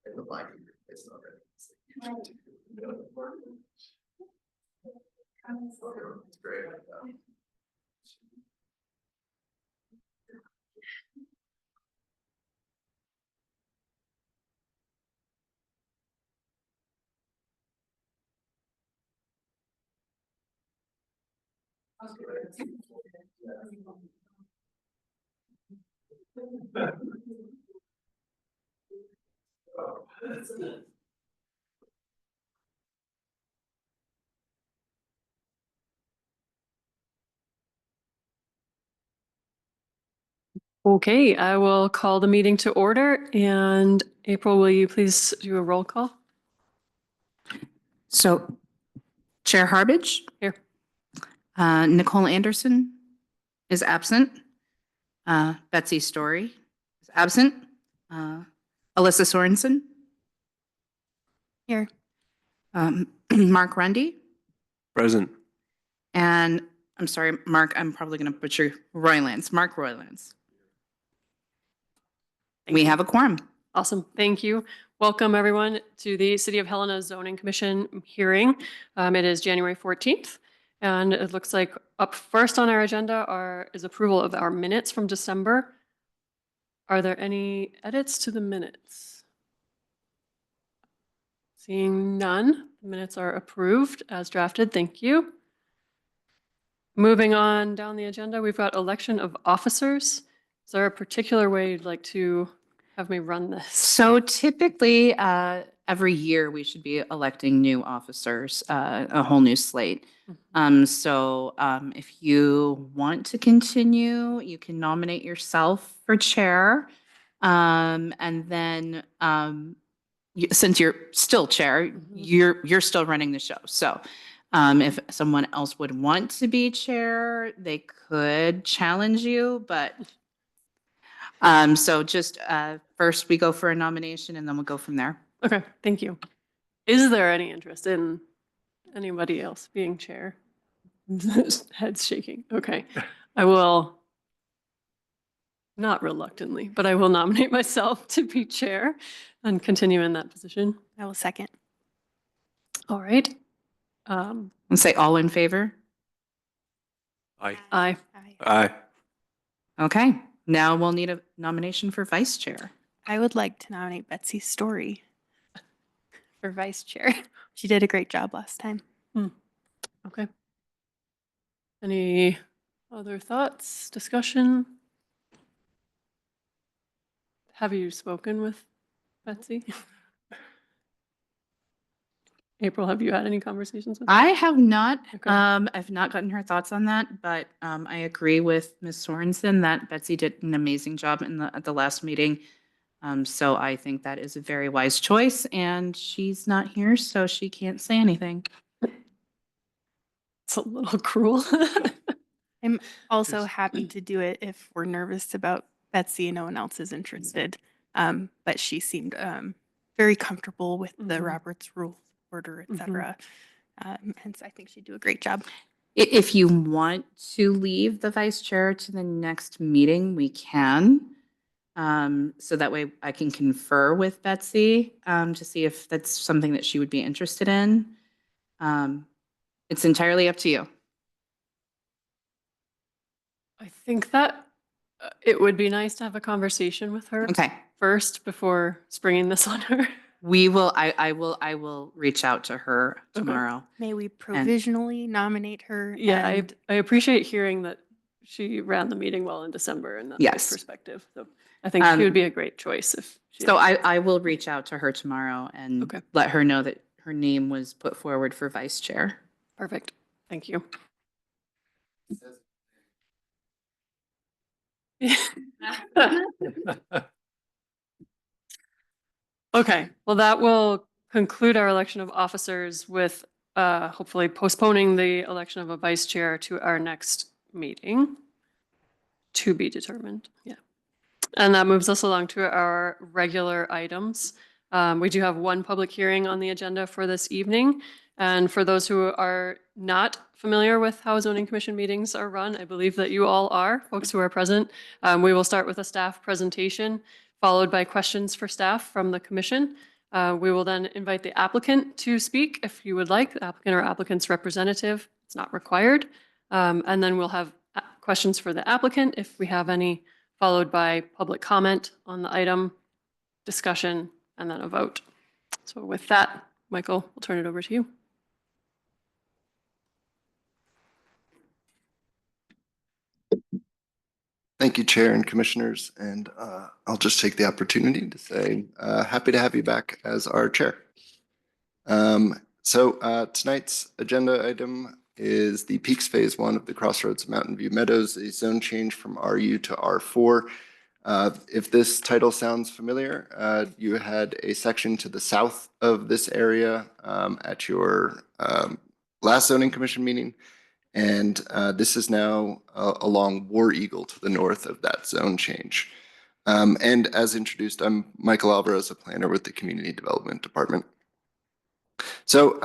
And the black it's not that. It's great. Okay, I will call the meeting to order, and April, will you please do a roll call? So Chair Harbage. Here. Nicole Anderson is absent. Betsy Story is absent. Alyssa Sorensen. Here. Mark Rundy. Present. And I'm sorry, Mark, I'm probably going to butcher Roylance. Mark Roylance. We have a quorum. Awesome, thank you. Welcome, everyone, to the City of Helena Zoning Commission hearing. It is January 14th, and it looks like up first on our agenda is approval of our minutes from December. Are there any edits to the minutes? Seeing none, the minutes are approved as drafted. Thank you. Moving on down the agenda, we've got election of officers. Is there a particular way you'd like to have me run this? So typically, every year we should be electing new officers, a whole new slate. So if you want to continue, you can nominate yourself for chair. And then since you're still chair, you're still running the show. So if someone else would want to be chair, they could challenge you, but so just first we go for a nomination and then we'll go from there. Okay, thank you. Is there any interest in anybody else being chair? Head's shaking. Okay, I will, not reluctantly, but I will nominate myself to be chair and continue in that position. I will second. All right. And say all in favor. Aye. Aye. Aye. Okay, now we'll need a nomination for vice chair. I would like to nominate Betsy Story for vice chair. She did a great job last time. Okay. Any other thoughts, discussion? Have you spoken with Betsy? April, have you had any conversations with her? I have not, Okay. I've not gotten her thoughts on that, but I agree with Ms. Sorensen that Betsy did an amazing job at the last meeting. So I think that is a very wise choice, and she's not here, so she can't say anything. It's a little cruel. I'm also happy to do it if we're nervous about Betsy and no one else is interested. But she seemed very comfortable with the Roberts Rules Order, etc. And so I think she'd do a great job. If you want to leave the vice chair to the next meeting, we can. So that way I can confer with Betsy to see if that's something that she would be interested in. It's entirely up to you. I think that it would be nice to have a conversation with her Okay. first before springing this on her. We will, I will reach out to her tomorrow. May we provisionally nominate her? Yeah, and I appreciate hearing that she ran the meeting well in December and that's Yes. her perspective. So I think she would be a great choice if she. So I will reach out to her tomorrow and Okay. let her know that her name was put forward for vice chair. Perfect. Thank you. Okay, well, that will conclude our election of officers with hopefully postponing the election of a vice chair to our next meeting to be determined. Yeah. And that moves us along to our regular items. We do have one public hearing on the agenda for this evening. And for those who are not familiar with how zoning commission meetings are run, I believe that you all are, folks who are present. We will start with a staff presentation, followed by questions for staff from the commission. We will then invite the applicant to speak if you would like, the applicant or applicant's representative. It's not required. And then we'll have questions for the applicant if we have any, followed by public comment on the item, discussion, and then a vote. So with that, Michael, I'll turn it over to you. Thank you, Chair and Commissioners, and I'll just take the opportunity to say happy to have you back as our Chair. Tonight's agenda item is the Peaks Phase 1 of the Crossroads of Mountain View Meadows, a zone change from RU to R4. If this title sounds familiar, you had a section to the south of this area at your last zoning commission meeting. And this is now along War Eagle to the north of that zone change. And as introduced, I'm Michael Alvarez, a planner with the Community Development Department. So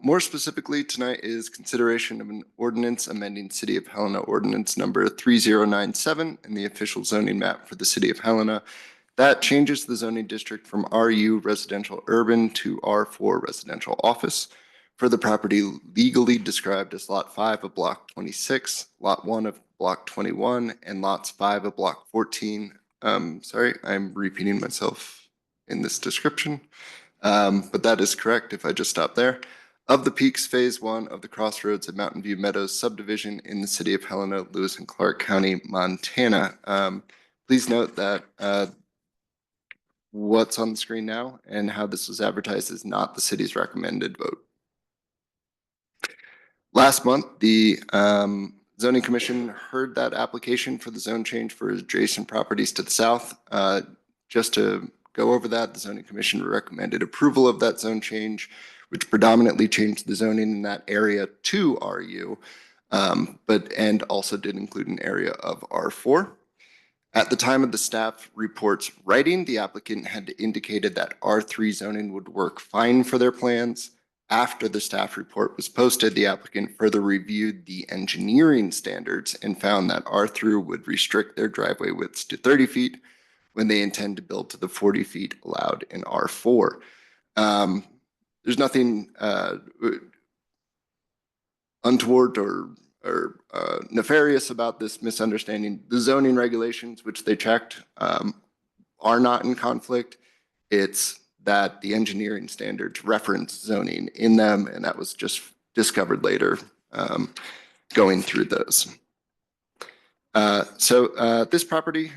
more specifically, tonight is consideration of an ordinance amending City of Helena Ordinance number 3097 and the official zoning map for the City of Helena. That changes the zoning district from RU residential urban to R4 residential office for the property legally described as Lot 5 of Block 26, Lot 1 of Block 21, and Lots 5 of Block 14. Sorry, I'm repeating myself in this description, but that is correct if I just stop there. Of the Peaks Phase 1 of the Crossroads of Mountain View Meadows subdivision in the City of Helena, Lewis and Clark County, Montana. Please note that what's on the screen now and how this was advertised is not the city's recommended vote. Last month, the Zoning Commission heard that application for the zone change for adjacent properties to the south. Just to go over that, the Zoning Commission recommended approval of that zone change, which predominantly changed the zoning in that area to RU, and also did include an area of R4. At the time of the staff report's writing, the applicant had indicated that R3 zoning would work fine for their plans. After the staff report was posted, the applicant further reviewed the engineering standards and found that R3 would restrict their driveway widths to 30 feet when they intend to build to the 40 feet allowed in R4. There's nothing untoward or nefarious about this misunderstanding. The zoning regulations, which they checked, are not in conflict. It's that the engineering standards reference zoning in them, and that was just discovered later going through those. This property,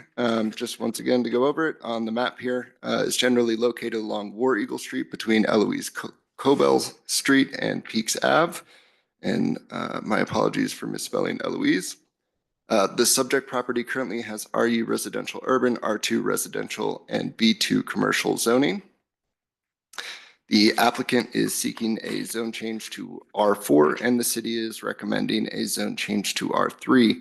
just once again to go over it on the map here, is generally located along War Eagle Street between Eloise Cobell Street and Peaks Ave. And my apologies for misspelling Eloise. The subject property currently has RU residential urban, R2 residential, and B2 commercial zoning. The applicant is seeking a zone change to R4, and the city is recommending a zone change to R3.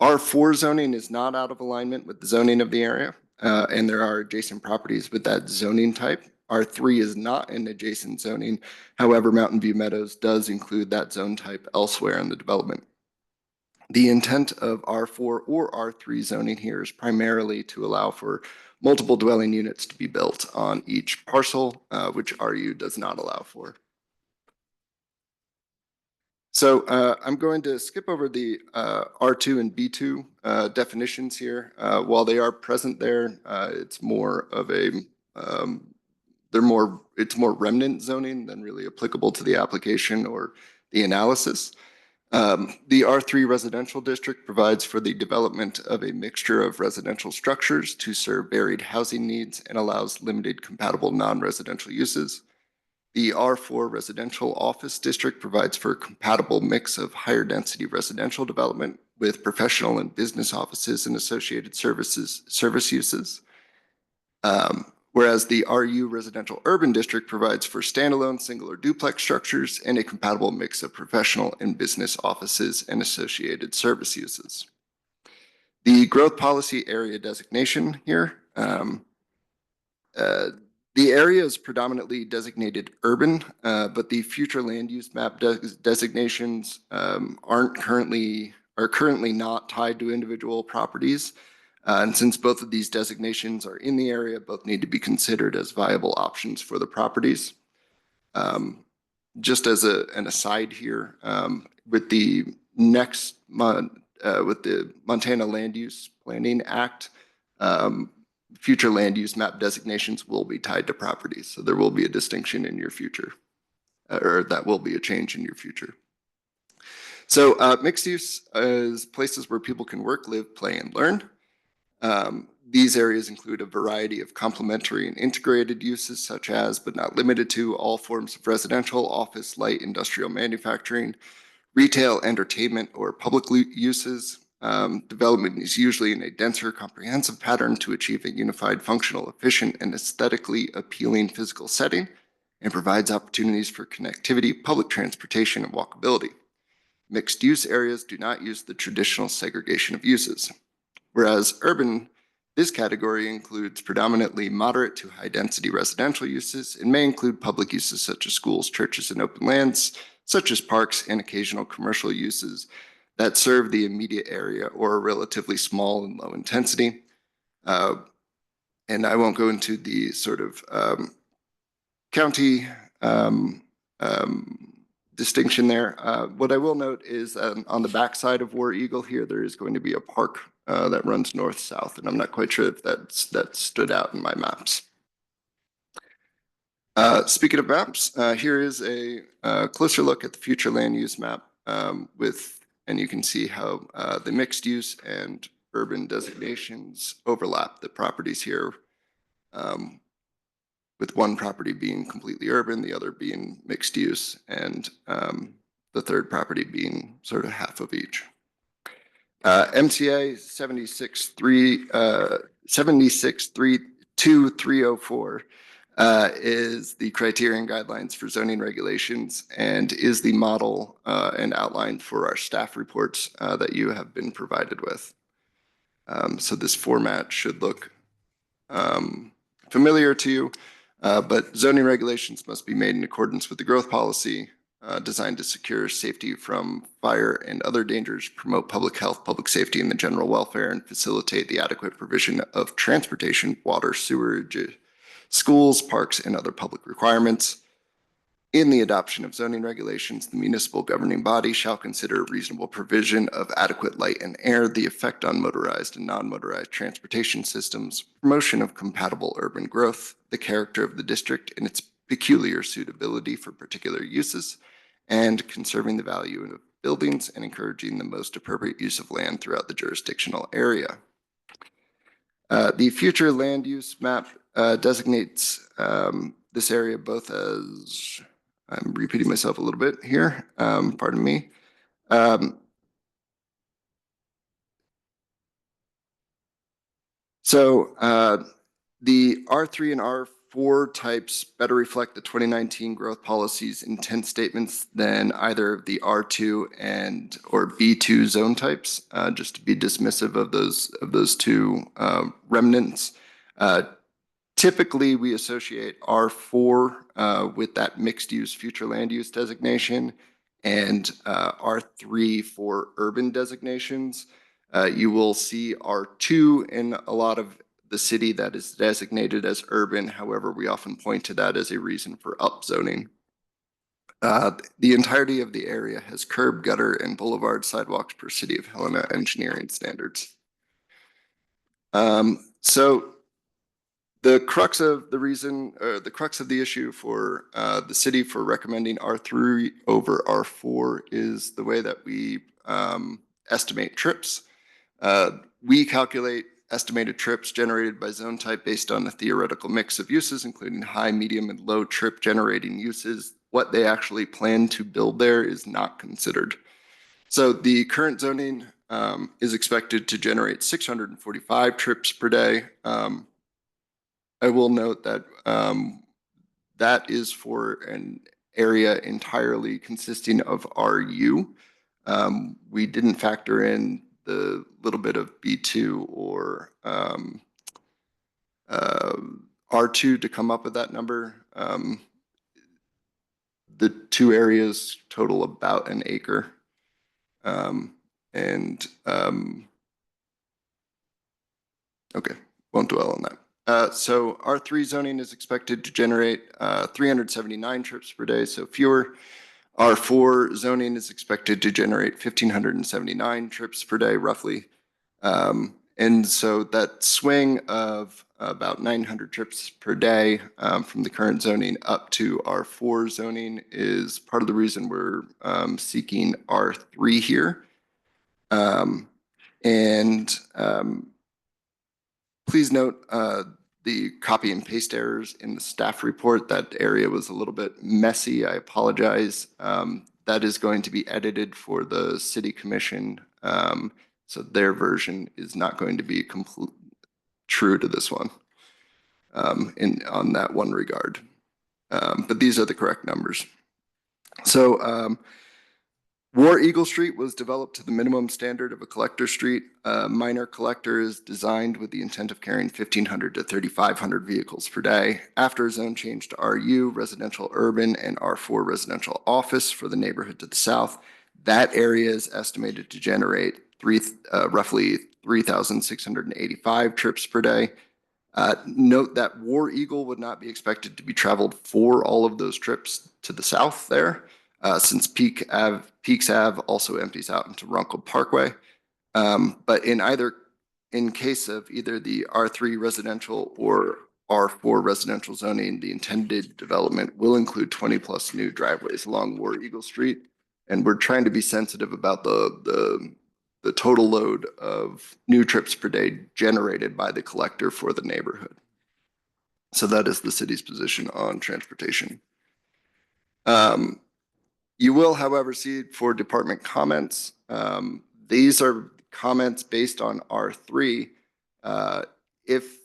R4 zoning is not out of alignment with the zoning of the area, and there are adjacent properties with that zoning type. R3 is not an adjacent zoning. However, Mountain View Meadows does include that zone type elsewhere in the development. The intent of R4 or R3 zoning here is primarily to allow for multiple dwelling units to be built on each parcel, which RU does not allow for. So I'm going to skip over the R2 and B2 definitions here. While they are present there, it's more of a it's more remnant zoning than really applicable to the application or the analysis. The R3 residential district provides for the development of a mixture of residential structures to serve varied housing needs and allows limited compatible non-residential uses. The R4 residential office district provides for a compatible mix of higher density residential development with professional and business offices and associated service uses. Whereas the RU residential urban district provides for standalone single or duplex structures and a compatible mix of professional and business offices and associated service uses. The growth policy area designation here, the area is predominantly designated urban, but the future land use map designations are currently not tied to individual properties. And since both of these designations are in the area, both need to be considered as viable options for the properties. Just as an aside here, with the with the Montana Land Use Planning Act, future land use map designations will be tied to properties. So there will be a distinction in your future, or that will be a change in your future. So mixed use is places where people can work, live, play, and learn. These areas include a variety of complementary and integrated uses, such as, but not limited to, all forms of residential, office, light, industrial manufacturing, retail, entertainment, or public uses. Development is usually in a denser, comprehensive pattern to achieve a unified, functional, efficient, and aesthetically appealing physical setting, and provides opportunities for connectivity, public transportation, and walkability. Mixed-use areas do not use the traditional segregation of uses, whereas urban, this category includes predominantly moderate to high-density residential uses and may include public uses such as schools, churches, and open lands, such as parks, and occasional commercial uses that serve the immediate area or are relatively small and low intensity. And I won't go into the sort of county distinction there. What I will note is on the backside of War Eagle here, there is going to be a park that runs north-south, and I'm not quite sure if that stood out in my maps. Speaking of maps, here is a closer look at the future land use map and you can see how the mixed use and urban designations overlap the properties here, with one property being completely urban, the other being mixed use, and the third property being sort of half of each. MCA 7632304 is the criterion guidelines for zoning regulations and is the model and outline for our staff reports that you have been provided with. So this format should look familiar to you, but zoning regulations must be made in accordance with the growth policy designed to secure safety from fire and other dangers, promote public health, public safety, and the general welfare, and facilitate the adequate provision of transportation, water, sewerage, schools, parks, and other public requirements. In the adoption of zoning regulations, the municipal governing body shall consider reasonable provision of adequate light and air, the effect on motorized and non-motorized transportation systems, promotion of compatible urban growth, the character of the district and its peculiar suitability for particular uses, and conserving the value of buildings and encouraging the most appropriate use of land throughout the jurisdictional area. The future land use map designates this area both as, I'm repeating myself a little bit here, pardon me. The R3 and R4 types better reflect the 2019 growth policy's intent statements than either of the R2 and or B2 zone types, just to be dismissive of those two remnants. Typically, we associate R4 with that mixed use future land use designation and R3 for urban designations. You will see R2 in a lot of the city that is designated as urban. However, we often point to that as a reason for upzoning. The entirety of the area has curb, gutter, and boulevard sidewalks per City of Helena engineering standards. So the crux of the reason, or the crux of the issue for the city for recommending R3 over R4 is the way that we estimate trips. We calculate estimated trips generated by zone type based on a theoretical mix of uses, including high, medium, and low trip generating uses. What they actually plan to build there is not considered. So the current zoning is expected to generate 645 trips per day. I will note that that is for an area entirely consisting of RU. We didn't factor in the little bit of B2 or R2 to come up with that number. The two areas total about an acre. Okay, won't dwell on that. So R3 zoning is expected to generate 379 trips per day, so fewer. R4 zoning is expected to generate 1,579 trips per day, roughly. And so that swing of about 900 trips per day from the current zoning up to R4 zoning is part of the reason we're seeking R3 here. Please note the copy and paste errors in the staff report. That area was a little bit messy. I apologize. That is going to be edited for the city commission. So their version is not going to be complete true to this one on that one regard. But these are the correct numbers. So War Eagle Street was developed to the minimum standard of a collector street. A minor collector is designed with the intent of carrying 1,500 to 3,500 vehicles per day. After a zone change to RU, residential urban, and R4 residential office for the neighborhood to the south, that area is estimated to generate roughly 3,685 trips per day. Note that War Eagle would not be expected to be traveled for all of those trips to the south there. Since Peaks Ave also empties out into Runkle Parkway. But in case of either the R3 residential or R4 residential zoning, the intended development will include 20+ new driveways along War Eagle Street. And we're trying to be sensitive about the total load of new trips per day generated by the collector for the neighborhood. So that is the city's position on transportation. You will, however, see for department comments. These are comments based on R3. If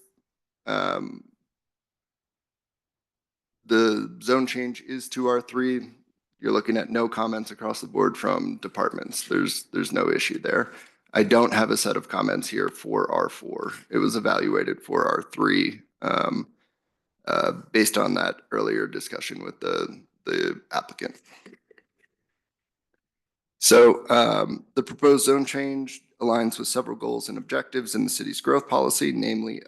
the zone change is to R3, you're looking at no comments across the board from departments. There's no issue there. I don't have a set of comments here for R4. It was evaluated for R3 based on that earlier discussion with the applicant. So the proposed zone change aligns with several goals and objectives in the city's growth policy, namely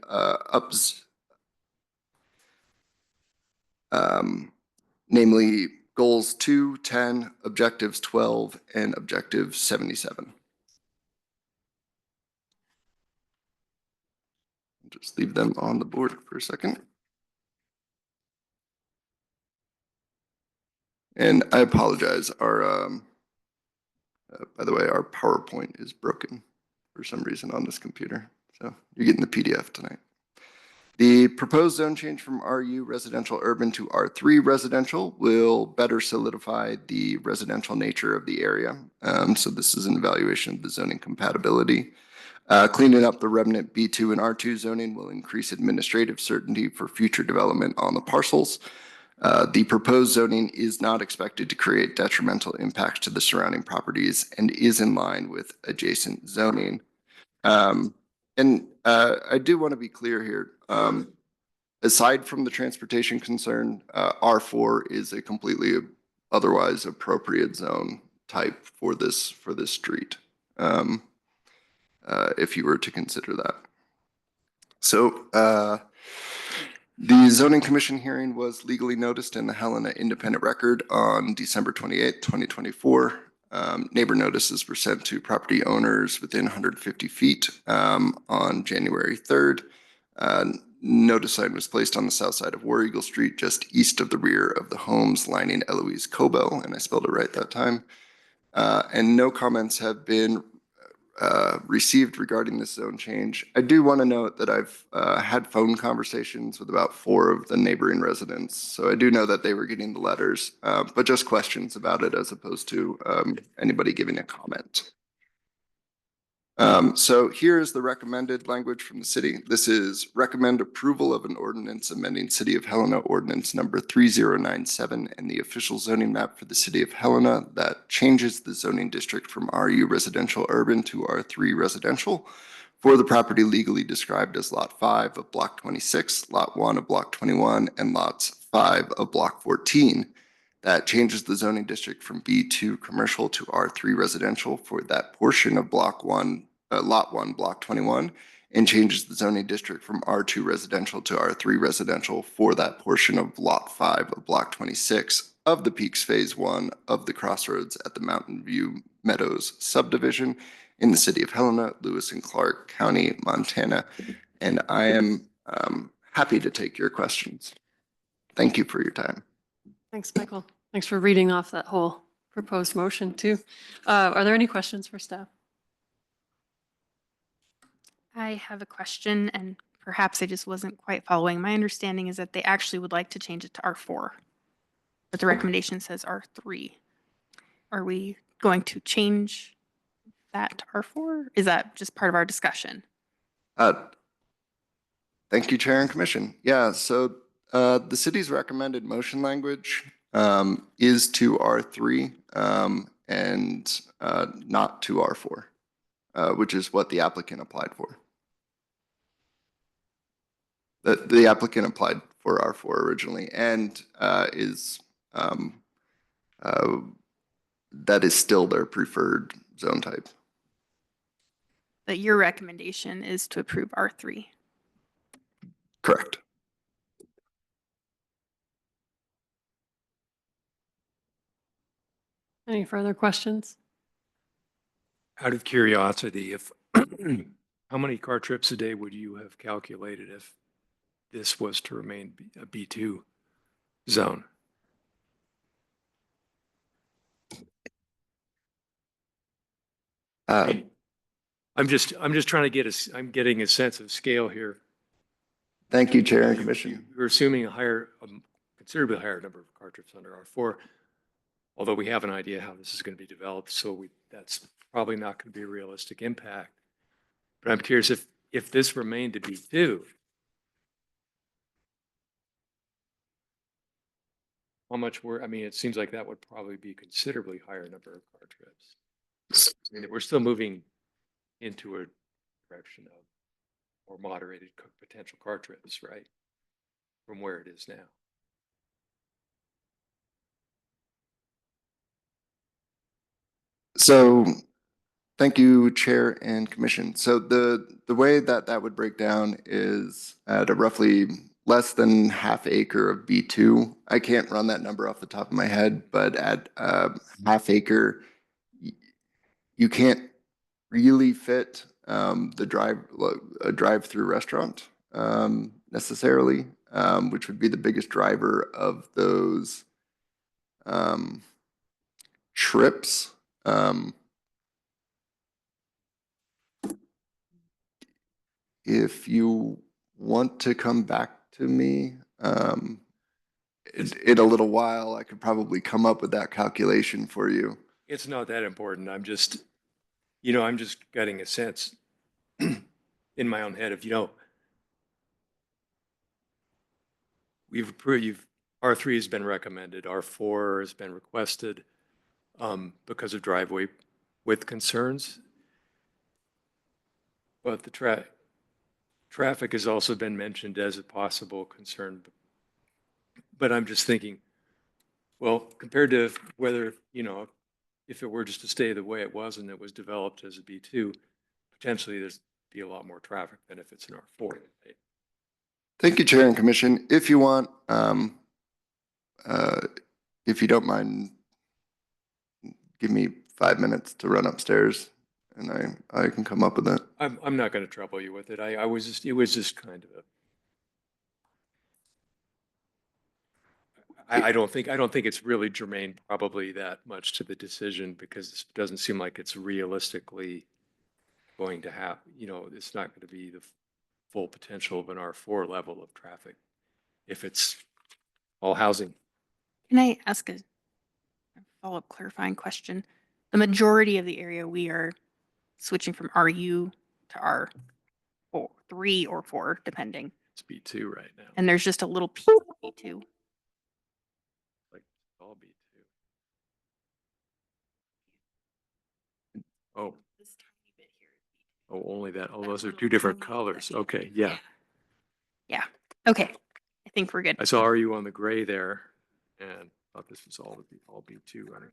goals 2, 10, objectives 12, and objective 77. Just leave them on the board for a second. And I apologize, by the way, our PowerPoint is broken for some reason on this computer. So you're getting the PDF tonight. The proposed zone change from RU residential urban to R3 residential will better solidify the residential nature of the area. So this is an evaluation of the zoning compatibility. Cleaning up the remnant B2 and R2 zoning will increase administrative certainty for future development on the parcels. The proposed zoning is not expected to create detrimental impacts to the surrounding properties and is in line with adjacent zoning. I do want to be clear here. Aside from the transportation concern, R4 is a completely otherwise appropriate zone type for this street. If you were to consider that. So the zoning commission hearing was legally noticed in the Helena Independent Record on December 28, 2024. Neighbor notices were sent to property owners within 150 feet on January 3rd. Notice sign was placed on the south side of War Eagle Street, just east of the rear of the homes lining Eloise Cobell, and I spelled it right that time. And no comments have been received regarding this zone change. I do want to note that I've had phone conversations with about 4 of the neighboring residents. So I do know that they were getting the letters, but just questions about it as opposed to anybody giving a comment. So here's the recommended language from the city. This is recommend approval of an ordinance amending City of Helena Ordinance number 3097 and the official zoning map for the City of Helena that changes the zoning district from RU residential urban to R3 residential for the property legally described as Lot 5 of Block 26, Lot 1 of Block 21, and Lots 5 of Block 14. That changes the zoning district from B2 commercial to R3 residential for that portion of Lot 1, Block 21, and changes the zoning district from R2 residential to R3 residential for that portion of Lot 5 of Block 26 of the Peaks Phase 1 of the Crossroads at the Mountain View Meadows subdivision in the city of Helena, Lewis and Clark County, Montana. And I am happy to take your questions. Thank you for your time. Thanks, Michael. Thanks for reading off that whole proposed motion too. Are there any questions for staff? I have a question, and perhaps I just wasn't quite following. My understanding is that they actually would like to change it to R4, but the recommendation says R3. Are we going to change that to R4? Is that just part of our discussion? Thank you, Chair and Commission. Yeah, so the city's recommended motion language is to R3 and not to R4, which is what the applicant applied for. The applicant applied for R4 originally and that is still their preferred zone type. But your recommendation is to approve R3. Correct. Any further questions? Out of curiosity, if how many car trips a day would you have calculated if this was to remain a B2 zone? I'm just trying to get I'm getting a sense of scale here. Thank you, Chair and Commission. We're assuming a considerably higher number of car trips under R4, although we have an idea how this is going to be developed, so that's probably not going to be a realistic impact. But I'm curious if this remained to B2, how much I mean, it seems like that would probably be a considerably higher number of car trips. I mean, we're still moving into a direction of more moderated potential car trips, right? From where it is now. So thank you, Chair and Commission. So the way that would break down is at a roughly less than half acre of B2. I can't run that number off the top of my head, but at half acre, you can't really fit a drive-through restaurant necessarily, which would be the biggest driver of those trips. If you want to come back to me in a little while, I could probably come up with that calculation for you. It's not that important. I'm just getting a sense in my own head of, we've approved, R3 has been recommended, R4 has been requested because of driveway width concerns. But the traffic has also been mentioned as a possible concern. But I'm just thinking, well, compared to whether, if it were just to stay the way it was and it was developed as a B2, potentially there's be a lot more traffic benefits in R4. Right? Thank you, Chair and Commission. If you want, if you don't mind, give me 5 minutes to run upstairs and I can come up with that. I'm not going to trouble you with it. It was just kind of I don't think it's really germane probably that much to the decision because it doesn't seem like it's realistically going to happen. It's not going to be the full potential of an R4 level of traffic if it's all housing. Can I ask a follow-up clarifying question? The majority of the area we are switching from RU to R3 or 4, depending. It's B2 right now. And there's just a little piece of B2. Like all B2. Oh. This tiny bit here is B2. Oh, only that. Oh, That those are little two different tiny colors. section. Okay, yeah. Yeah. Okay. I think we're good. I saw RU on the gray there and thought this was all B2 running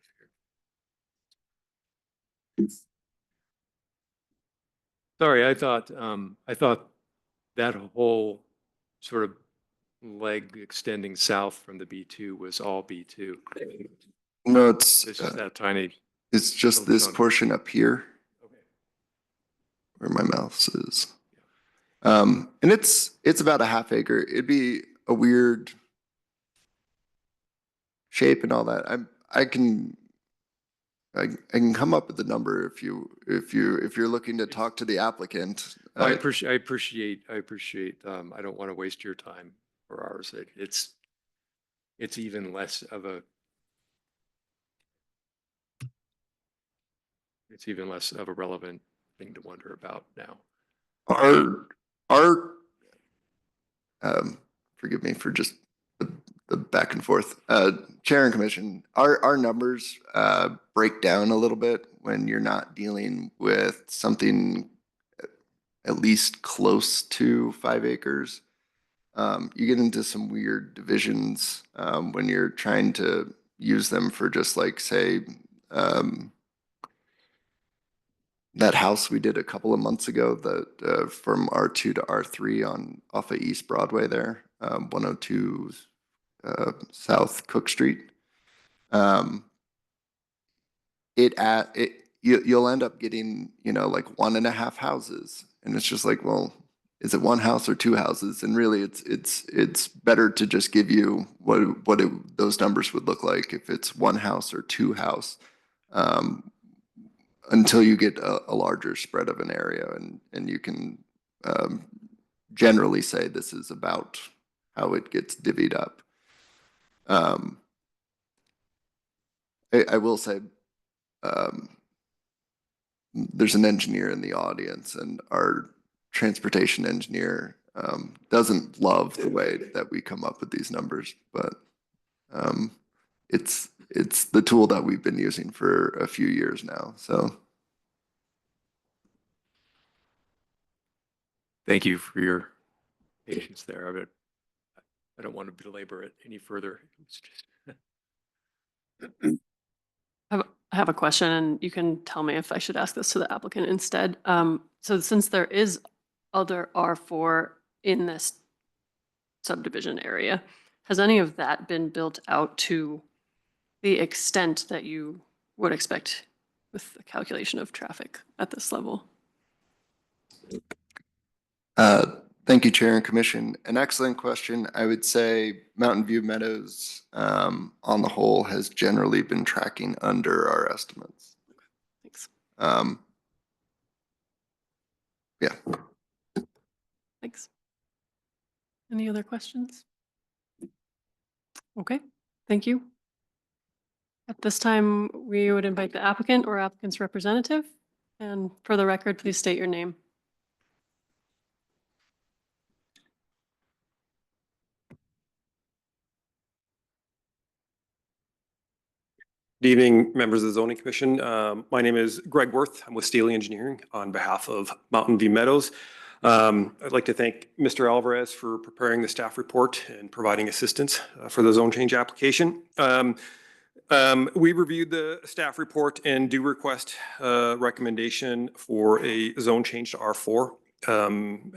here. Sorry, I thought that whole sort of leg extending south from the B2 was all B2. No, It's just that tiny. it's just little this chunk. portion up here Okay. where my mouse is. And it's about a half acre. It'd be a weird shape and all that. I can come up with the number if you're looking to talk to the applicant. I appreciate, I don't want to waste your time or ours. It's even less of a relevant thing to wonder about now. Our forgive me for just the back and forth. Chair and commission, our numbers break down a little bit when you're not dealing with something at least close to 5 acres. You get into some weird divisions when you're trying to use them for just like, say, that house we did a couple of months ago that from R2 to R3 off of East Broadway there, 102 South Cook Street. You'll end up getting, like 1.5 houses, and it's just like, well, is it one house or 2 houses? And really, it's better to just give you what those numbers would look like if it's 1 house or 2 house. Until you get a larger spread of an area, and you can generally say this is about how it gets divvied up. I will say there's an engineer in the audience, and our transportation engineer doesn't love the way that we come up with these numbers, but it's the tool that we've been using for a few years now, so. Thank you for your patience there. I don't want to belabor it any further. It's just I have a question, and you can tell me if I should ask this to the applicant instead. So since there is other R4 in this subdivision area, has any of that been built out to the extent that you would expect with the calculation of traffic at this level? Thank you, Chair and Commission. An excellent question. I would say Mountain View Meadows, on the whole, has generally been tracking under our estimates. Thanks. Yeah. Thanks. Any other questions? Okay, thank you. At this time, we would invite the applicant or applicant's representative. And for the record, please state your name. Good evening, members of the Zoning Commission. My name is Greg Worth. I'm with Staley Engineering on behalf of Mountain View Meadows. I'd like to thank Mr. Alvarez for preparing the staff report and providing assistance for the zone change application. We reviewed the staff report and do request a recommendation for a zone change to R4.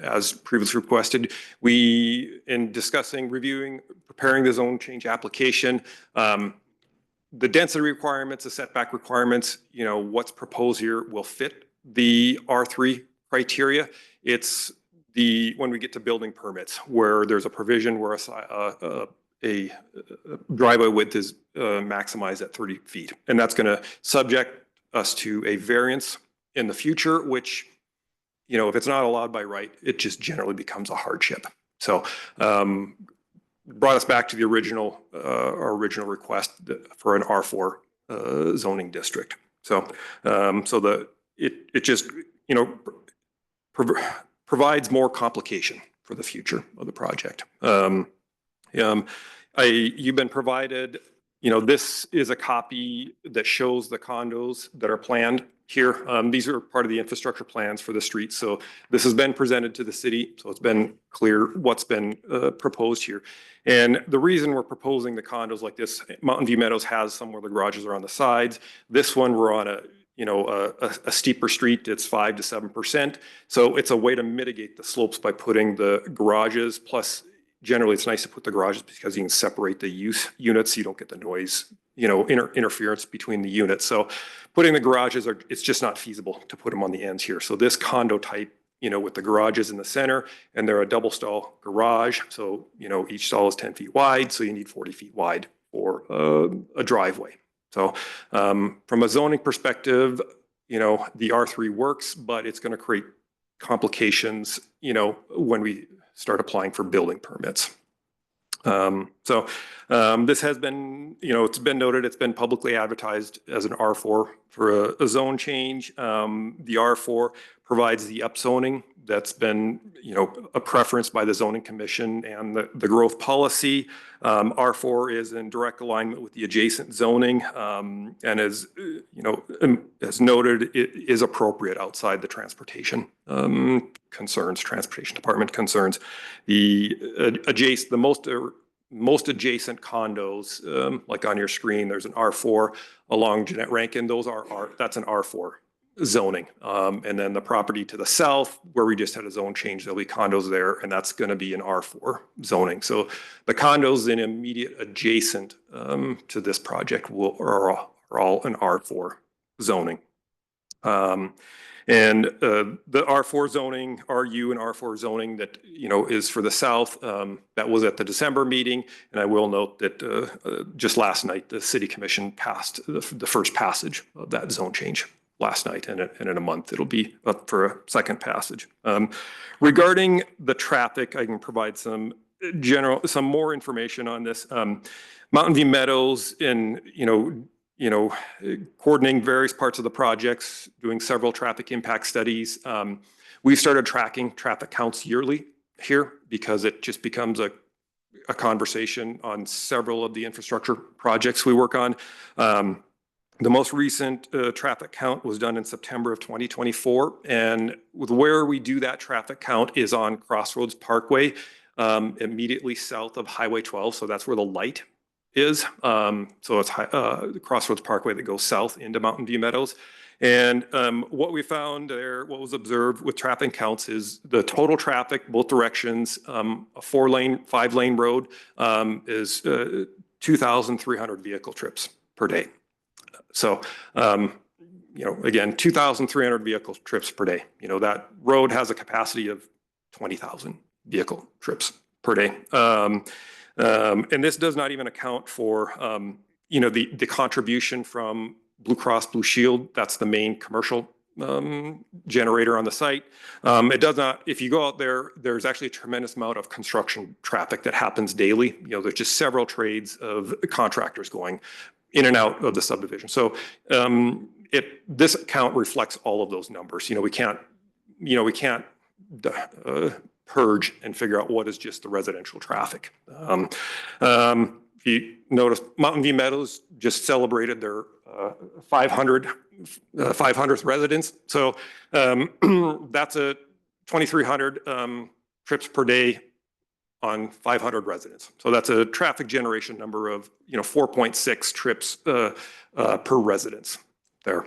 As previously requested, we, in discussing, reviewing, preparing the zone change application, the density requirements, the setback requirements, what's proposed here will fit the R3 criteria. It's when we get to building permits where there's a provision where a driveway width is maximized at 30 feet. And that's going to subject us to a variance in the future, which, if it's not allowed by right, it just generally becomes a hardship. So brought us back to the our original request for an R4 zoning district. So it just provides more complication for the future of the project. You've been provided, this is a copy that shows the condos that are planned here. These are part of the infrastructure plans for the street. So this has been presented to the city. So it's been clear what's been proposed here. And the reason we're proposing the condos like this, Mountain View Meadows has some where the garages are on the sides. This one, we're on a steeper street, it's 5 to 7%. So it's a way to mitigate the slopes by putting the garages. Plus, generally, it's nice to put the garages because you can separate the use units. So you don't get the noise, interference between the units. So putting the garages it's just not feasible to put them on the ends here. So this condo type, with the garages in the center, and they're a double stall garage. So, each stall is 10 feet wide. So you need 40 feet wide for a driveway. So from a zoning perspective, the R3 works, but it's going to create complications, when we start applying for building permits. This has been, it's been noted, it's been publicly advertised as an R4 for a zone change. The R4 provides the upzoning that's been, a preference by the zoning commission and the growth policy. R4 is in direct alignment with the adjacent zoning, and as noted, it is appropriate outside the transportation transportation department concerns. The most adjacent condos, like on your screen, there's an R4 along Jeanette Rankin. That's an R4 zoning. And then the property to the south, where we just had a zone change, there'll be condos there, and that's going to be an R4 zoning. So the condos in immediate adjacent to this project are all an R4 zoning. And the R4 zoning, RU and R4 zoning that, is for the south, that was at the December meeting. And I will note that just last night, the city commission passed the first passage of that zone change last night, and in a month, it'll be up for a second passage. Regarding the traffic, I can provide some more information on this. Mountain View Meadows in, coordinating various parts of the projects, doing several traffic impact studies. We've started tracking traffic counts yearly here because it just becomes a conversation on several of the infrastructure projects we work on. The most recent traffic count was done in September of 2024. And with where we do that traffic count is on Crossroads Parkway, immediately south of Highway 12. So that's where the light is. So it's the Crossroads Parkway that goes south into Mountain View Meadows. And what we found there, what was observed with traffic counts is the total traffic, both directions, a 4-lane, 5-lane road is 2,300 vehicle trips per day. So, again, 2,300 vehicle trips per day. That road has a capacity of 20,000 vehicle trips per day. And this does not even account for, the contribution from Blue Cross Blue Shield. That's the main commercial generator on the site. It does not, if you go out there, there's actually a tremendous amount of construction traffic that happens daily. There's just several trades of contractors going in and out of the subdivision. So this count reflects all of those numbers. We can't purge and figure out what is just the residential traffic. If you notice, Mountain View Meadows just celebrated their 500th residents. So that's a 2,300 trips per day on 500 residents. So that's a traffic generation number of 4.6 trips per residence there.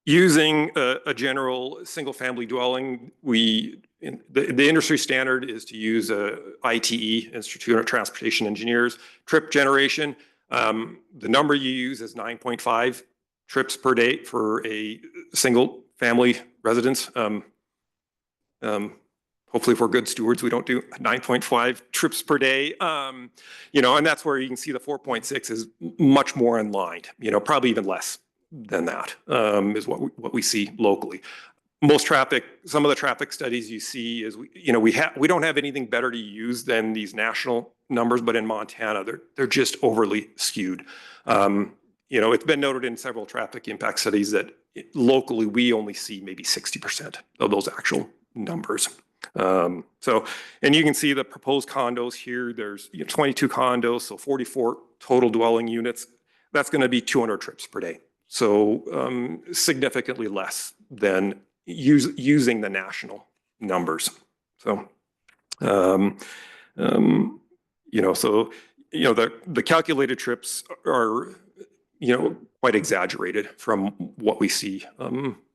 Using a general single-family dwelling, the industry standard is to use a ITE, Institute of Transportation Engineers, trip generation. The number you use is 9.5 trips per day for a single-family residence. Hopefully, if we're good stewards, we don't do 9.5 trips per day. And that's where you can see the 4.6 is much more in line, probably even less than that is what we see locally. Some of the traffic studies you see is, we don't have anything better to use than these national numbers, but in Montana, they're just overly skewed. It's been noted in several traffic impact studies that locally we only see maybe 60% of those actual numbers. And you can see the proposed condos here. There's 22 condos, so 44 total dwelling units. That's going to be 200 trips per day. So significantly less than using the national numbers. So, the calculated trips are, quite exaggerated from what we see,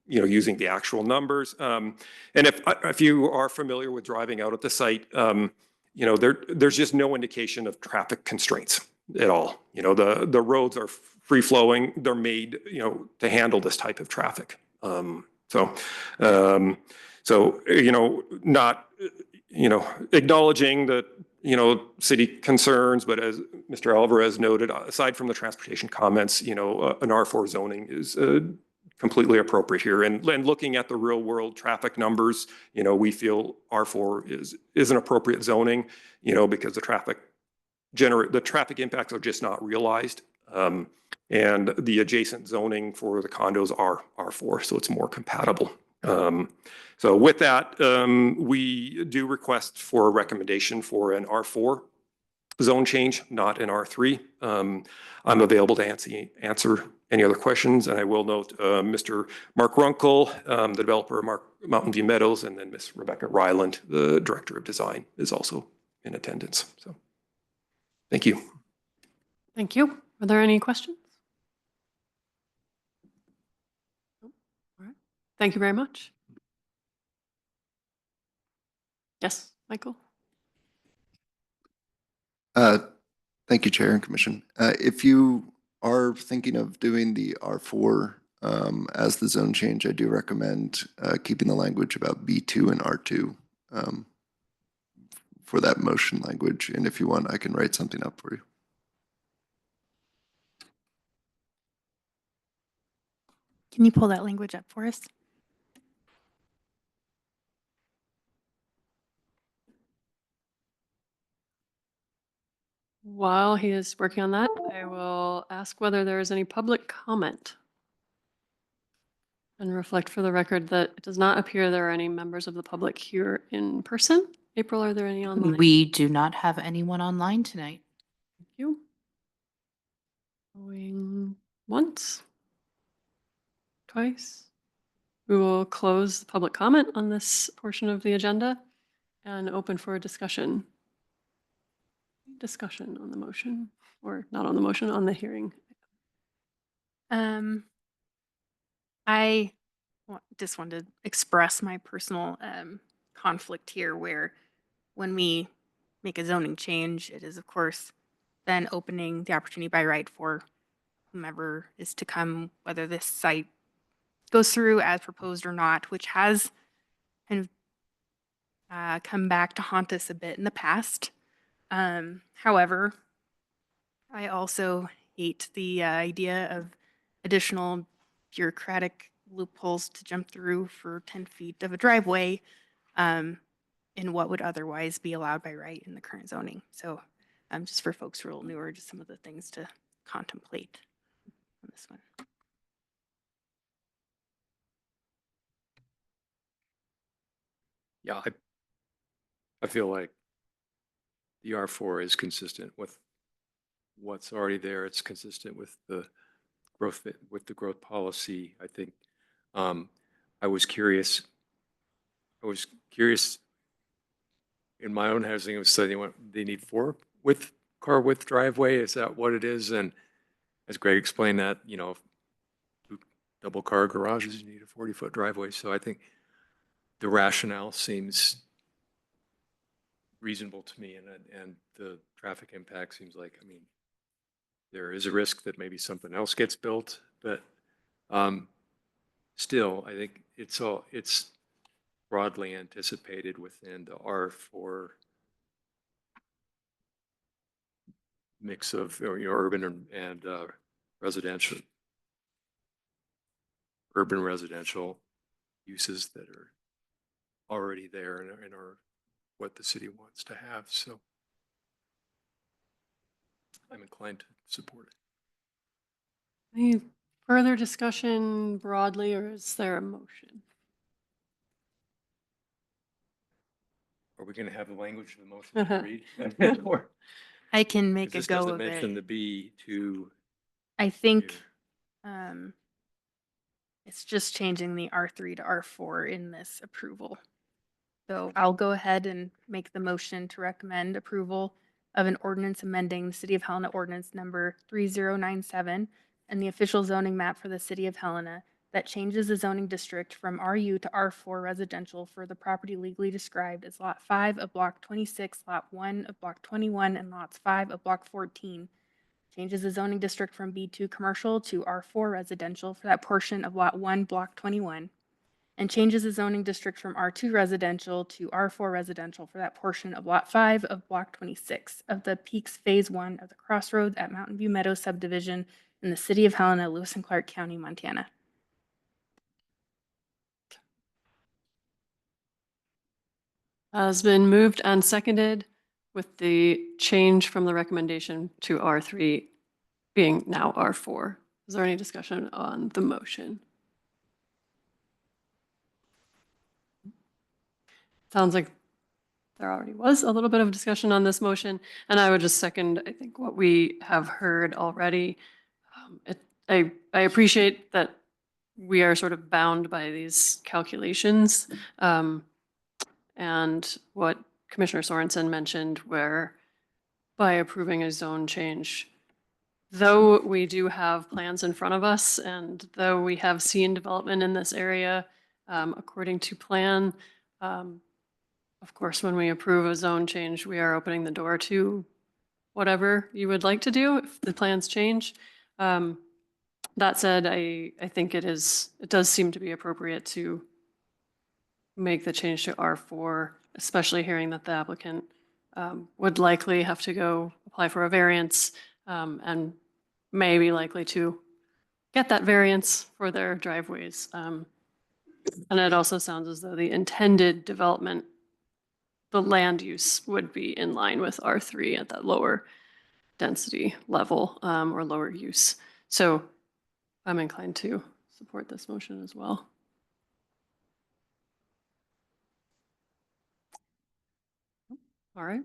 using the actual numbers. And if you are familiar with driving out at the site, there's just no indication of traffic constraints at all. The roads are free flowing. They're made, to handle this type of traffic. Not, acknowledging that, city concerns, but as Mr. Alvarez noted, aside from the transportation comments, an R4 zoning is completely appropriate here. And looking at the real world traffic numbers, we feel R4 is an appropriate zoning, because the traffic impacts are just not realized. And the adjacent zoning for the condos are R4, so it's more compatible. So with that, we do request for a recommendation for an R4 zone change, not an R3. I'm available to answer any other questions, and I will note Mr. Mark Runkle, the developer of Mountain View Meadows, and then Ms. Rebecca Ryland, the Director of Design, is also in attendance. So thank you. Thank you. Are there any questions? All right. Thank you very much. Yes, Michael? Thank you, Chair and Commission. If you are thinking of doing the R4 as the zone change, I do recommend keeping the language about B2 and R2 for that motion language. And if you want, I can write something up for you. Can you pull that language up for us? While he is working on that, I will ask whether there is any public comment. And reflect for the record that it does not appear there are any members of the public here in person. April, are there any online? We do not have anyone online tonight. Thank you. Going once, twice. We will close the public comment on this portion of the agenda and open for a discussion. Discussion on the motion, or not on the motion, on the hearing. I just wanted to express my personal conflict here, where when we make a zoning change, it is of course then opening the opportunity by right for whomever is to come, whether this site goes through as proposed or not, which has kind of come back to haunt us a bit in the past. However, I also hate the idea of additional bureaucratic loopholes to jump through for 10 feet of a driveway in what would otherwise be allowed by right in the current zoning. So just for folks who are a little newer, just some of the things to contemplate on this one. Yeah, I feel like the R4 is consistent with what's already there. It's consistent with the growth policy. I think I was curious in my own housing. It was saying they need 4 car width driveway. Is that what it is? And as Greg explained that, double car garages, you need a 40-foot driveway. So I think the rationale seems reasonable to me, and the traffic impact seems like, there is a risk that maybe something else gets built, but still, I think it's broadly anticipated within the R4 mix of urban and residential, urban residential uses that are already there and are what the city wants to have. So I'm inclined to support it. Any further discussion broadly, or is there a motion? Are we going to have the language of the motion to read? Or, I can make a this go doesn't of mention it. the B2. I think here. it's just changing the R3 to R4 in this approval. So I'll go ahead and make the motion to recommend approval of an ordinance amending the City of Helena Ordinance number 3097 and the official zoning map for the city of Helena that changes the zoning district from RU to R4 residential for the property legally described as Lot 5 of Block 26, Lot 1 of Block 21, and Lots 5 of Block 14. Changes the zoning district from B2 commercial to R4 residential for that portion of Lot 1, Block 21, and changes the zoning district from R2 residential to R4 residential for that portion of Lot 5 of Block 26 of the Peaks Phase 1 of the Crossroads at Mountain View Meadows subdivision in the city of Helena, Lewis and Clark County, Montana. Has been moved and seconded with the change from the recommendation to R3 being now R4. Is there any discussion on the motion? Sounds like there already was a little bit of discussion on this motion, and I would just second, I think, what we have heard already. I appreciate that we are sort of bound by these calculations. And what Commissioner Sorensen mentioned, where by approving a zone change, though we do have plans in front of us and though we have seen development in this area according to plan, of course, when we approve a zone change, we are opening the door to whatever you would like to do if the plans change. That said, I think it does seem to be appropriate to make the change to R4, especially hearing that the applicant would likely have to go apply for a variance and may be likely to get that variance for their driveways. And it also sounds as though the intended development, the land use would be in line with R3 at that lower density level or lower use. So I'm inclined to support this motion as well. All right.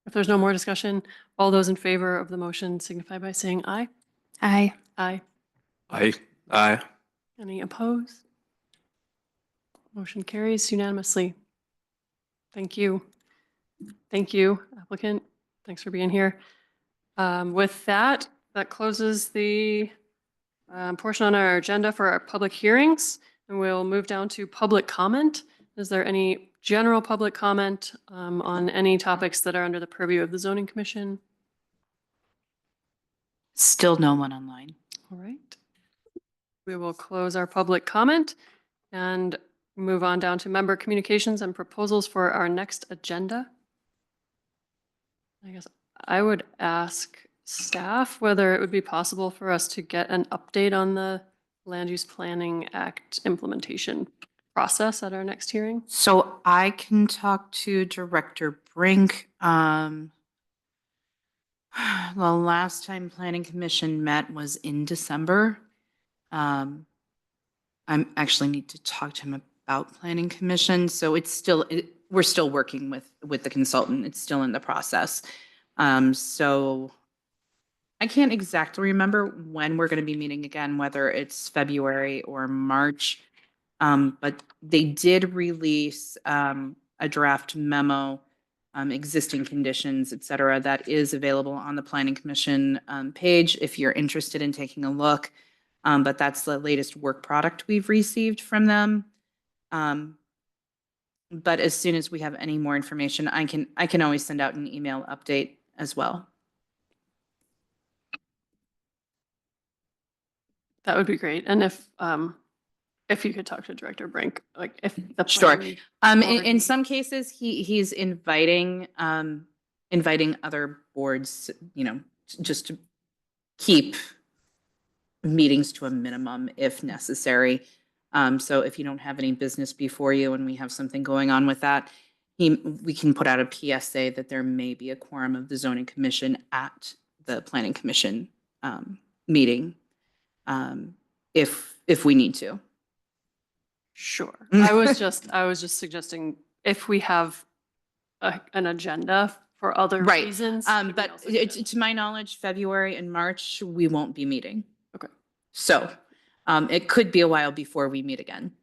If there's no more discussion, all those in favor of the motion signify by saying aye. Aye. Aye. Aye. Aye. Any opposed? Motion carries unanimously. Thank you. Thank you, applicant. Thanks for being here. With that, that closes the portion on our agenda for our public hearings, and we'll move down to public comment. Is there any general public comment on any topics that are under the purview of the Zoning Commission? Still no one online. All right. We will close our public comment and move on down to member communications and proposals for our next agenda. I guess I would ask staff whether it would be possible for us to get an update on the Land Use Planning Act implementation process at our next hearing. So I can talk to Director Brink. The last time Planning Commission met was in December. I actually need to talk to him about Planning Commission. So it's still, we're still working with the consultant. It's still in the process. So I can't exactly remember when we're going to be meeting again, whether it's February or March. But they did release a draft memo, existing conditions, et cetera, that is available on the Planning Commission page if you're interested in taking a look. But that's the latest work product we've received from them. But as soon as we have any more information, I can always send out an email update as well. That would be great. And if you could talk to Director Brink, like if the Sure. plan In already- some cases, he's inviting other boards, just to keep meetings to a minimum if necessary. So if you don't have any business before you and we have something going on with that, we can put out a PSA that there may be a quorum of the Zoning Commission at the Planning Commission meeting if we need to. Sure. I was just suggesting if we have an agenda for other Right. reasons. we can But also do that. to my knowledge, February and March, we won't be meeting. Okay. So it could be a while before we meet again.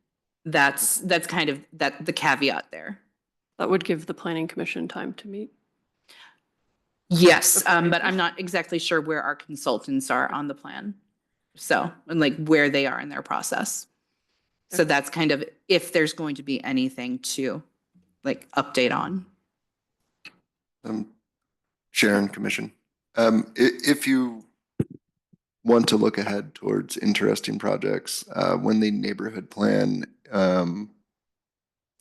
That's kind of the caveat there. That would give the Planning Commission time to meet. Yes, Okay. but I'm not exactly sure where our consultants are on the plan. So, and like where they are in their process. So that's kind of if there's going to be anything to like update on. Sharon, Commission. If you want to look ahead towards interesting projects, when the neighborhood plan, when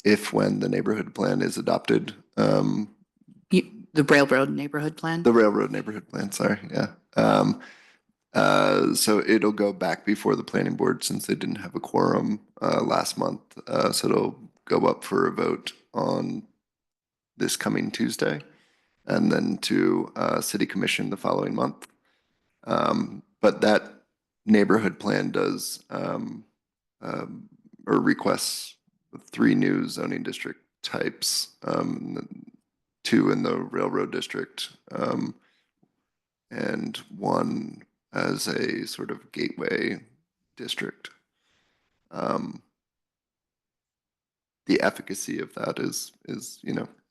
the neighborhood plan is adopted, The railroad neighborhood plan? the railroad neighborhood plan, sorry, yeah. So it'll go back before the planning board since they didn't have a quorum last month. So it'll go up for a vote on this coming Tuesday and then to city commission the following month. But that neighborhood plan does or requests 3 new zoning district types, 2 in the railroad district, and 1 as a sort of gateway district. The efficacy of that is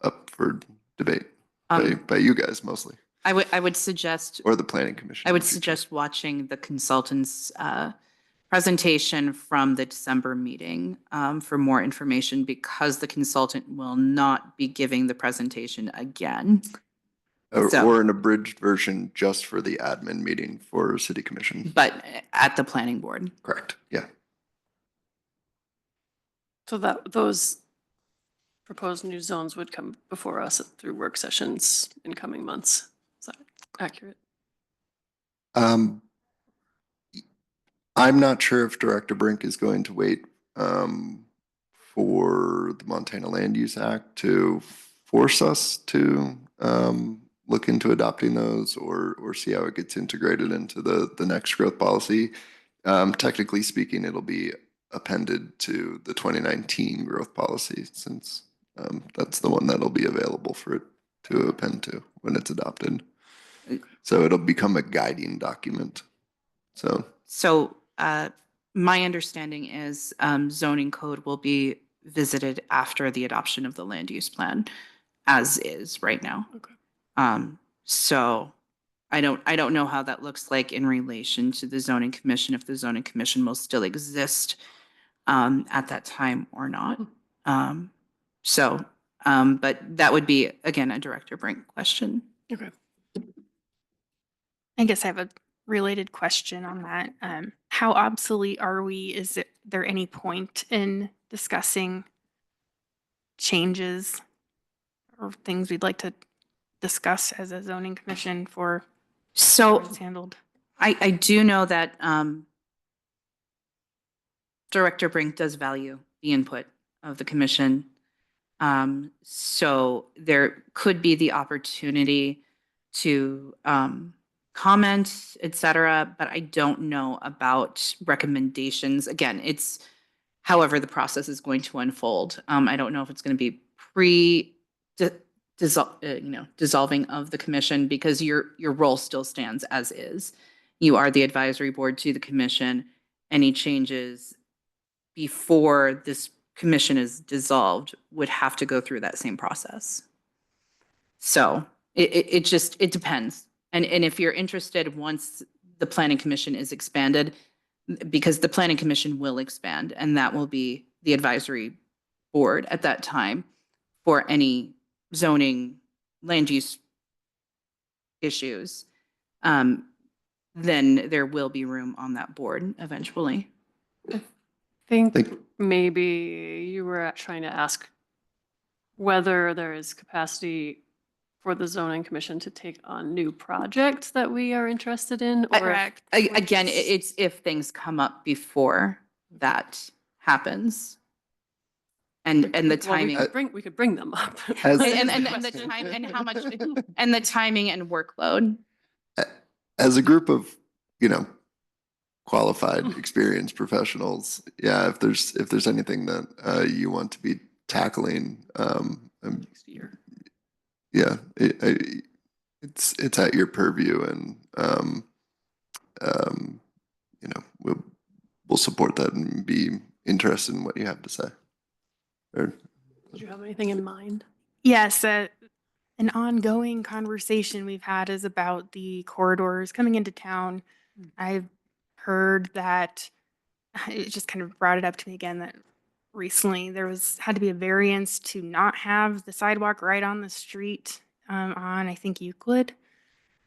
up for debate by you guys mostly, I would suggest, or the planning commission. I would in the future. suggest watching the consultant's presentation from the December meeting for more information because the consultant will not be giving the presentation again. So- Or an abridged version just for the admin meeting for city commission. But at the planning board. Correct, yeah. So that those proposed new zones would come before us through work sessions in coming months. Is that accurate? I'm not sure if Director Brink is going to wait for the Montana Land Use Act to force us to look into adopting those or see how it gets integrated into the next growth policy. Technically speaking, it'll be appended to the 2019 growth policy since that's the one that'll be available for it to append to when it's adopted. So it'll become a guiding document. So my understanding is zoning code will be visited after the adoption of the land use plan, as is right now. Okay. So I don't know how that looks like in relation to the zoning commission, if the zoning commission will still exist at that time or not. But that would be, again, a Director Brink question. Okay. I guess I have a related question on that. How obsolete are we? Is there any point in discussing changes or things we'd like to discuss as a zoning commission for how So it's handled? I do know that Director Brink does value the input of the commission. So there could be the opportunity to comment, et cetera, but I don't know about recommendations. Again, it's however the process is going to unfold. I don't know if it's going to be dissolving of the commission because your role still stands as is. You are the advisory board to the commission. Any changes before this commission is dissolved would have to go through that same process. So it depends. And if you're interested, once the planning commission is expanded, because the planning commission will expand and that will be the advisory board at that time for any zoning land use issues, then there will be room on that board eventually. I think Thank- maybe you were trying to ask whether there is capacity for the zoning commission to take on new projects that we are interested in, or if- Correct. Again, it's if things come up before that happens. And the Well, we timing. could bring them up. As- And the time and how much and the timing and workload. As a group of, qualified, experienced professionals, yeah, if there's anything that you want to be tackling, Next year. yeah, it's at your purview, and we'll support that and be interested in what you have to say. Or, Did you have anything in mind? Yes, an ongoing conversation we've had is about the corridors coming into town. I've heard that it just kind of brought it up to me again that recently had to be a variance to not have the sidewalk right on the street on, I think, Euclid.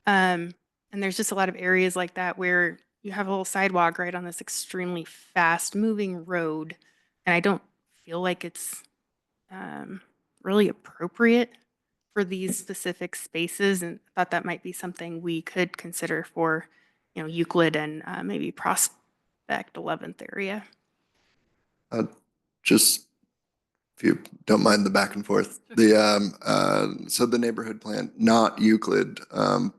And there's just a lot of areas like that where you have a little sidewalk right on this extremely fast moving road. And I don't feel like it's really appropriate for these specific spaces, and thought that might be something we could consider for, Euclid and maybe Prospect 11th area. Just if you don't mind the back and forth, so the neighborhood plan, not Euclid,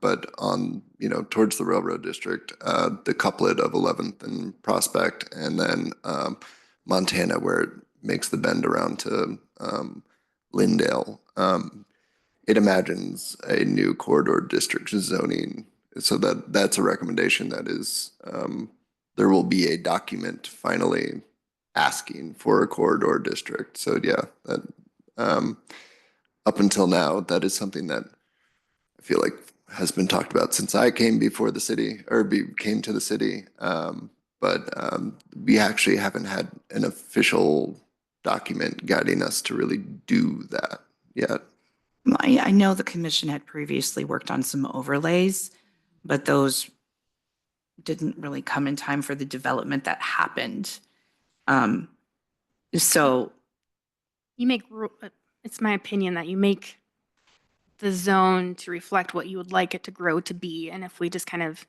but on, towards the railroad district, the couplet of 11th and Prospect, and then Montana, where it makes the bend around to Lindale. It imagines a new corridor district zoning, so that's a recommendation that is, there will be a document finally asking for a corridor district. So yeah, that up until now, that is something that I feel like has been talked about since I came before the city came to the city. But we actually haven't had an official document guiding us to really do that yet. I know the commission had previously worked on some overlays, but those didn't really come in time for the development that happened. So You make, it's my opinion that you make the zone to reflect what you would like it to grow to be. And if we just kind of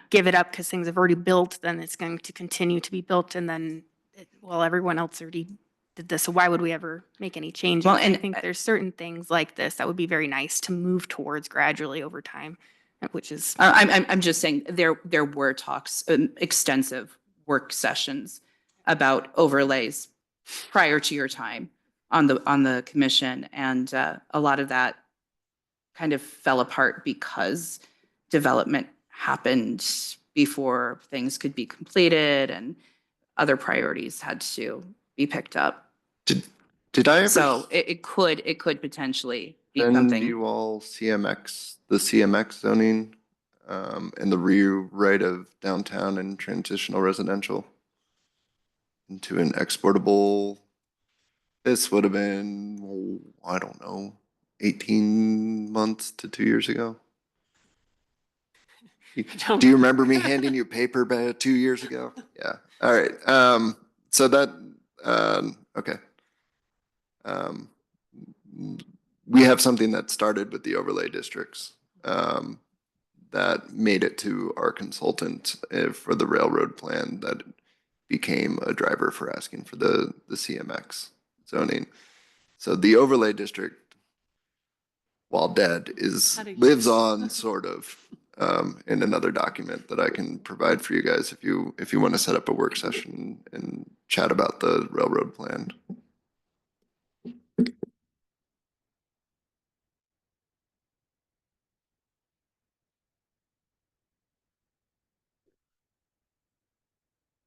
give it up because things have already built, then it's going to continue to be built. And then, everyone else already did this. So why would we ever make any changes? Well, I and think there's certain things like this that would be very nice to move towards gradually over time, which is. I'm just saying there were talks, extensive work sessions about overlays prior to your time on the commission, and a lot of that kind of fell apart because development happened before things could be completed and other priorities had to be picked up. Did I ever So it could potentially be send something. you all the CMX zoning, and the rewrite of downtown and transitional residential into an exportable? This would have been, I don't know, 18 months to 2 years ago. Do you remember me handing you paper about 2 years ago? Yeah. All right. So that, okay. We have something that started with the overlay districts, that made it to our consultant for the railroad plan that became a driver for asking for the CMX zoning. So the overlay district, while dead, lives on sort of in another document that I can provide for you guys if you want to set up a work session and chat about the railroad plan.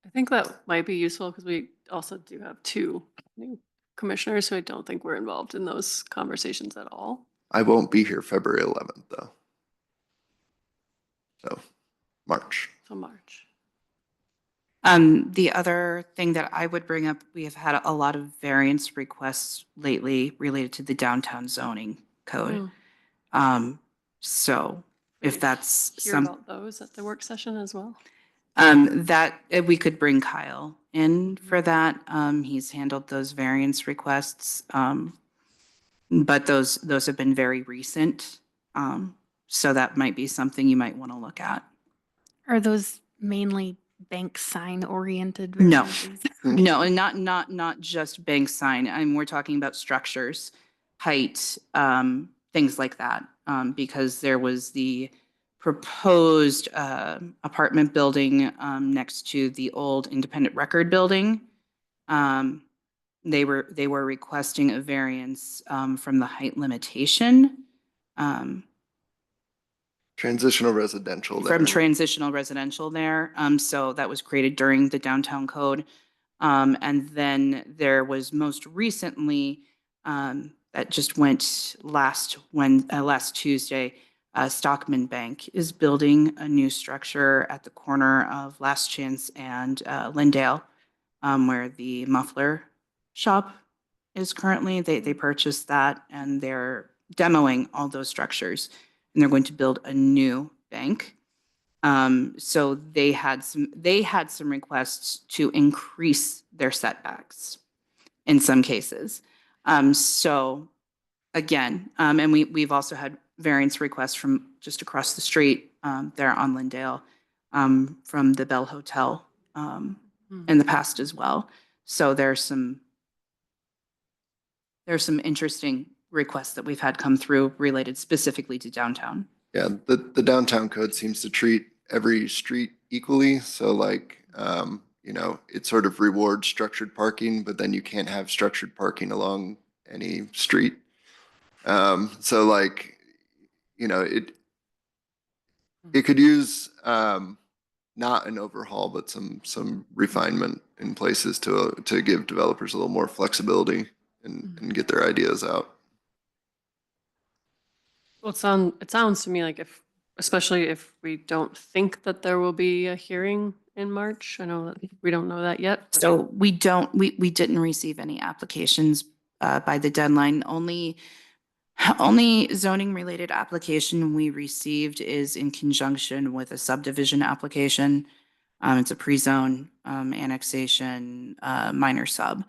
I think that might be useful because we also do have 2 new commissioners, so I don't think we're involved in those conversations at all. I won't be here February 11th though. So March. So March. The other thing that I would bring up, we have had a lot of variance requests lately related to the downtown zoning code. So if that's Hear about those at the work session as well. that we could bring Kyle in for that. He's handled those variance requests. But those have been very recent. So that might be something you might want to look at. Are those mainly bank sign oriented? No. No, and not just bank sign. We're talking about structures, height, things like that. Because there was the proposed apartment building next to the old independent record building. They were requesting a variance from the height limitation. Transitional residential there. From transitional residential there. So that was created during the downtown code. And then there was most recently, that just went last Tuesday, Stockman Bank is building a new structure at the corner of Last Chance and Lindale, where the muffler shop is currently. They purchased that and they're demoing all those structures. And they're going to build a new bank. So they had some requests to increase their setbacks in some cases. So again, and we've also had variance requests from just across the street there on Lindale from the Bell Hotel in the past as well. So there's some interesting requests that we've had come through related specifically to downtown. Yeah, the downtown code seems to treat every street equally. So like, you know, it sort of rewards structured parking, but then you can't have structured parking along any street. So like, you know, it could use not an overhaul, but some refinement in places to give developers a little more flexibility and get their ideas out. Well, it sounds to me like especially if we don't think that there will be a hearing in March. I know that we don't know that yet. but- So we didn't receive any applications by the deadline. Only zoning related application we received is in conjunction with a subdivision application. It's a pre-zone annexation minor sub.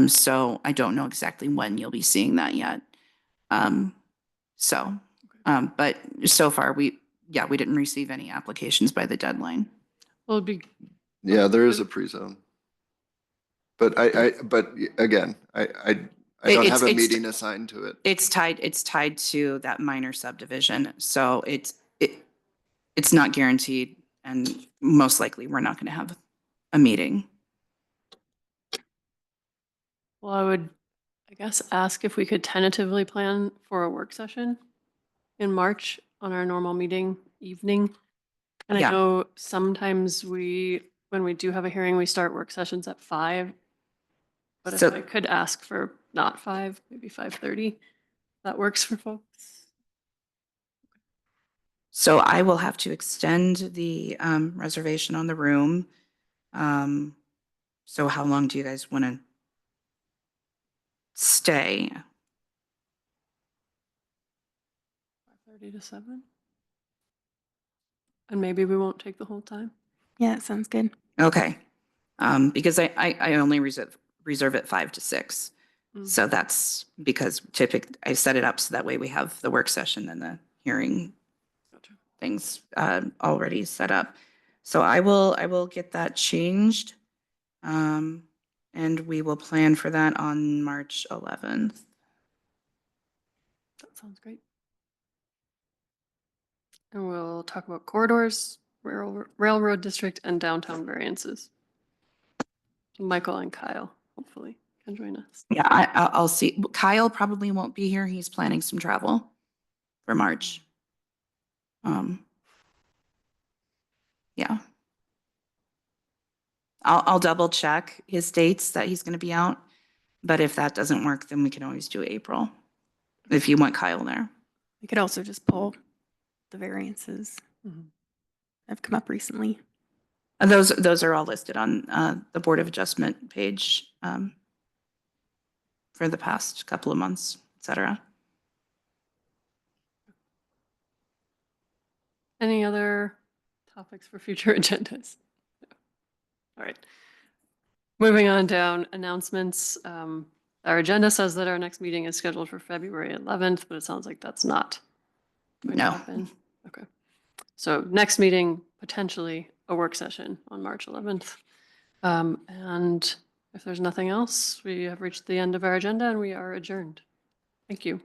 So I don't know exactly when you'll be seeing that yet. But so far we didn't receive any applications by the deadline. Well, it'd be, Yeah, there is a pre-zone. But but again, I don't have a It's- meeting assigned to it. It's tied to that minor subdivision. So it's not guaranteed and most likely we're not going to have a meeting. well, I would, I guess, ask if we could tentatively plan for a work session in March on our normal meeting evening. And I Yeah. know sometimes when we do have a hearing, we start work sessions at 5. But if So- I could ask for not 5, maybe 5:30, that works for folks. So I will have to extend the reservation on the room. So how long do you guys want to stay? 5:30 to 7. And maybe we won't take the whole time. Yeah, that sounds good. Okay. Because I only reserve it 5 to 6. Mm. So that's because I set it up so that way we have the work session and the hearing Gotcha. things already set up. So I will get that changed. And we will plan for that on March 11th. That sounds great. And we'll talk about corridors, railroad district, and downtown variances. Michael and Kyle, hopefully, can join us. Yeah, I'll see. Kyle probably won't be here. He's planning some travel for March. Yeah. I'll double check his dates that he's going to be out. But if that doesn't work, then we can always do April. If you want Kyle there. We could also just pull the variances Mhm. that have come up recently. And those are all listed on the Board of Adjustment page for the past couple of months, et cetera. Any other topics for future agendas? All right. Moving on down, announcements. Our agenda says that our next meeting is scheduled for February 11th, but it sounds like that's not going to No. happen. Okay. So next meeting, potentially a work session on March 11th. And if there's nothing else, we have reached the end of our agenda and we are adjourned. Thank you.